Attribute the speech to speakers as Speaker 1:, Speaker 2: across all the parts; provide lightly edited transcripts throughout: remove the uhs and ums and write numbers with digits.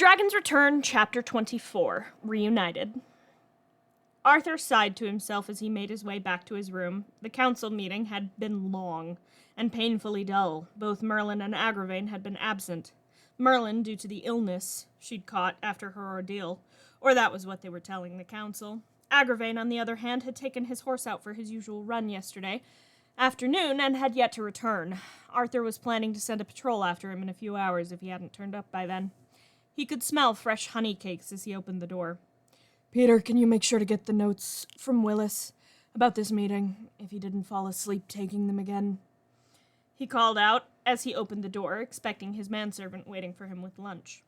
Speaker 1: Dragon's Return, Chapter 24, Reunited. Arthur sighed to himself as he made his way back to his room. The council meeting had been long and painfully dull. Both Merlin and Agravain had been absent. Merlin, due to the illness she'd caught after her ordeal, or that was what they were telling the council. Agravain, on the other hand, had taken his horse out for his usual run yesterday afternoon and had yet to return. Arthur was planning to send a patrol after him in a few hours if he hadn't turned up by then. He could smell fresh honey cakes as he opened the door.
Speaker 2: "Peter, can you make sure to get the notes from Willis about this meeting, if he didn't fall asleep taking them again?"
Speaker 1: He called out as he opened the door, expecting his manservant waiting for him with lunch.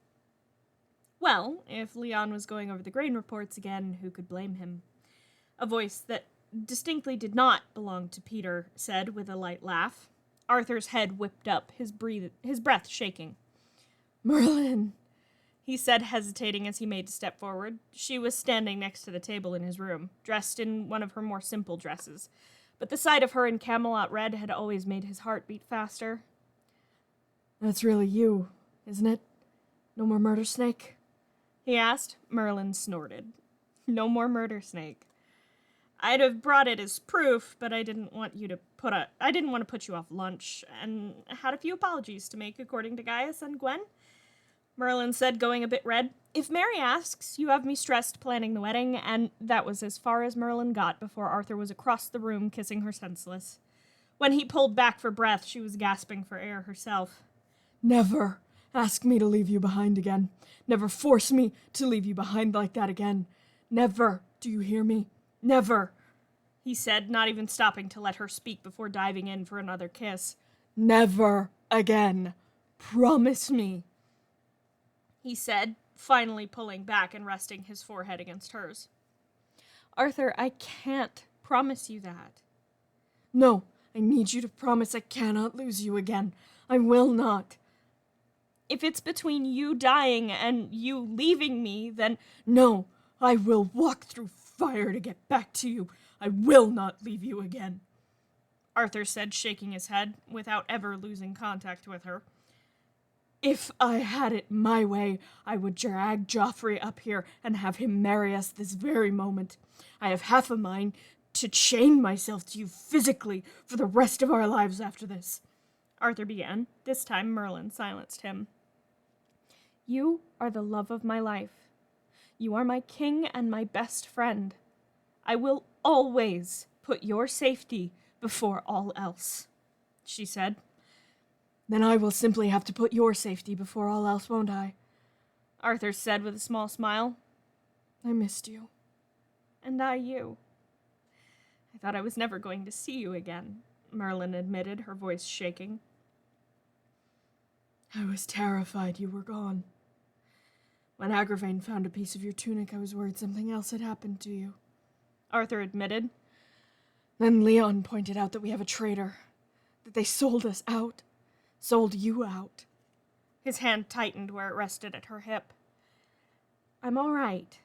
Speaker 1: Well, if Leon was going over the grain reports again, who could blame him? A voice that distinctly did not belong to Peter said with a light laugh. Arthur's head whipped up, his breath shaking.
Speaker 2: "Merlin,"
Speaker 1: he said, hesitating as he made a step forward. She was standing next to the table in his room, dressed in one of her more simple dresses, but the sight of her in Camelot red had always made his heart beat faster.
Speaker 2: "That's really you, isn't it? No more murder snake?"
Speaker 1: he asked. Merlin snorted. "No more murder snake. I'd have brought it as proof, but I didn't want to put you off lunch, and had a few apologies to make, according to Gaius and Gwen," Merlin said, going a bit red. "If Mary asks, you have me stressed planning the wedding," and that was as far as Merlin got before Arthur was across the room kissing her senseless. When he pulled back for breath, she was gasping for air herself.
Speaker 2: "Never ask me to leave you behind again. Never force me to leave you behind like that again. Never, do you hear me? Never," he said, not even stopping to let her speak before diving in for another kiss. "Never again. Promise me,"
Speaker 1: he said, finally pulling back and resting his forehead against hers. "Arthur, I can't promise you that."
Speaker 2: "No, I need you to promise I cannot lose you again. I will not."
Speaker 1: "If it's between you dying and you leaving me, then—"
Speaker 2: "No, I will walk through fire to get back to you. I will not leave you again,"
Speaker 1: Arthur said, shaking his head, without ever losing contact with her.
Speaker 2: "If I had it my way, I would drag Joffrey up here and have him marry us this very moment. I have half a mind to chain myself to you physically for the rest of our lives after this,"
Speaker 1: Arthur began. This time Merlin silenced him. "You are the love of my life. You are my king and my best friend. I will always put your safety before all else," she said.
Speaker 2: "Then I will simply have to put your safety before all else, won't I?"
Speaker 1: Arthur said with a small smile.
Speaker 2: "I missed you."
Speaker 1: "And I you." "I thought I was never going to see you again," Merlin admitted, her voice shaking.
Speaker 2: "I was terrified you were gone. When Agravain found a piece of your tunic, I was worried something else had happened to you,"
Speaker 1: Arthur admitted.
Speaker 2: "Then Leon pointed out that we have a traitor, that they sold us out, sold you out."
Speaker 1: His hand tightened where it rested at her hip. "I'm all right.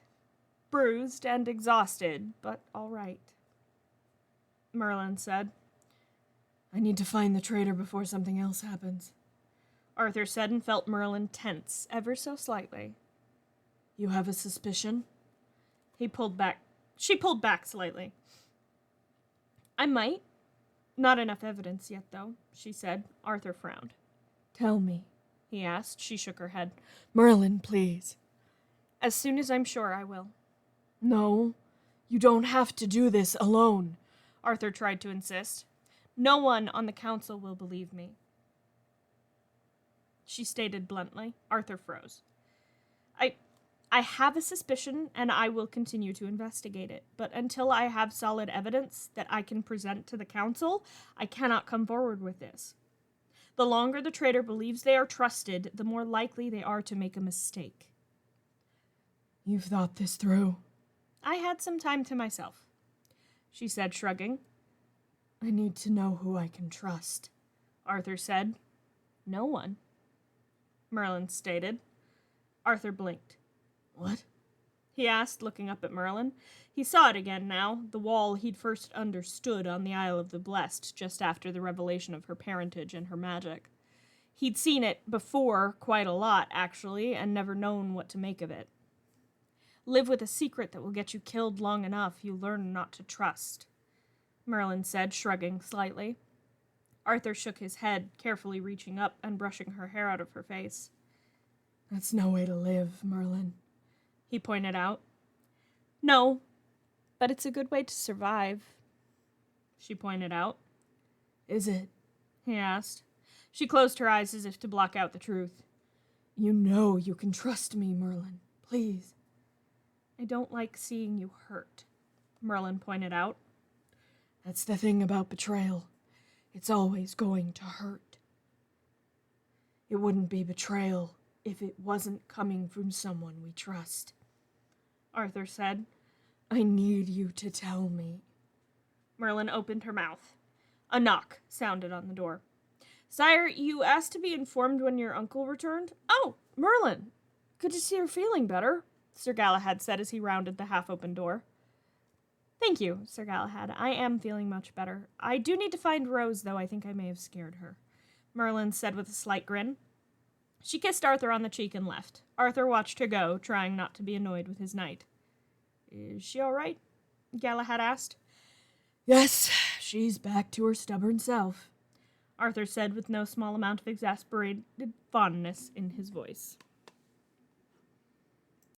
Speaker 1: Bruised and exhausted, but all right," Merlin said.
Speaker 2: "I need to find the traitor before something else happens,"
Speaker 1: Arthur said, and felt Merlin tense ever so slightly.
Speaker 2: "You have a suspicion?"
Speaker 1: She pulled back slightly. "I might. Not enough evidence yet, though," she said. Arthur frowned.
Speaker 2: "Tell me,"
Speaker 1: he asked. She shook her head.
Speaker 2: "Merlin, please."
Speaker 1: "As soon as I'm sure I will."
Speaker 2: "No, you don't have to do this alone,"
Speaker 1: Arthur tried to insist. "No one on the council will believe me," she stated bluntly. Arthur froze. I have a suspicion, and I will continue to investigate it. But until I have solid evidence that I can present to the council, I cannot come forward with this. The longer the traitor believes they are trusted, the more likely they are to make a mistake."
Speaker 2: "You've thought this through?"
Speaker 1: "I had some time to myself," she said, shrugging.
Speaker 2: "I need to know who I can trust,"
Speaker 1: Arthur said. "No one," Merlin stated. Arthur blinked.
Speaker 2: "What?"
Speaker 1: he asked, looking up at Merlin. He saw it again now, the wall he'd first understood on the Isle of the Blessed just after the revelation of her parentage and her magic. He'd seen it before quite a lot, actually, and never known what to make of it. Live with a secret that will get you killed long enough, you learn not to trust, Merlin said, shrugging slightly. Arthur shook his head, carefully reaching up and brushing her hair out of her face.
Speaker 2: That's no way to live, Merlin,
Speaker 1: he pointed out. No, but it's a good way to survive, she pointed out.
Speaker 2: Is it?
Speaker 1: He asked. She closed her eyes as if to block out the truth.
Speaker 2: You know you can trust me, Merlin. Please.
Speaker 1: I don't like seeing you hurt, Merlin pointed out.
Speaker 2: That's the thing about betrayal. It's always going to hurt. It wouldn't be betrayal if it wasn't coming from someone we trust,
Speaker 1: Arthur said.
Speaker 2: I need you to tell me.
Speaker 1: Merlin opened her mouth. A knock sounded on the door. Sire, you asked to be informed when your uncle returned?
Speaker 2: Oh, Merlin! Good to see you're feeling better, Sir Galahad said as he rounded the half-open door.
Speaker 1: Thank you, Sir Galahad. I am feeling much better. I do need to find Rose, though I think I may have scared her, Merlin said with a slight grin. She kissed Arthur on the cheek and left. Arthur watched her go, trying not to be annoyed with his knight. Is she all right? Galahad asked.
Speaker 2: Yes, she's back to her stubborn self,
Speaker 1: Arthur said with no small amount of exasperated fondness in his voice.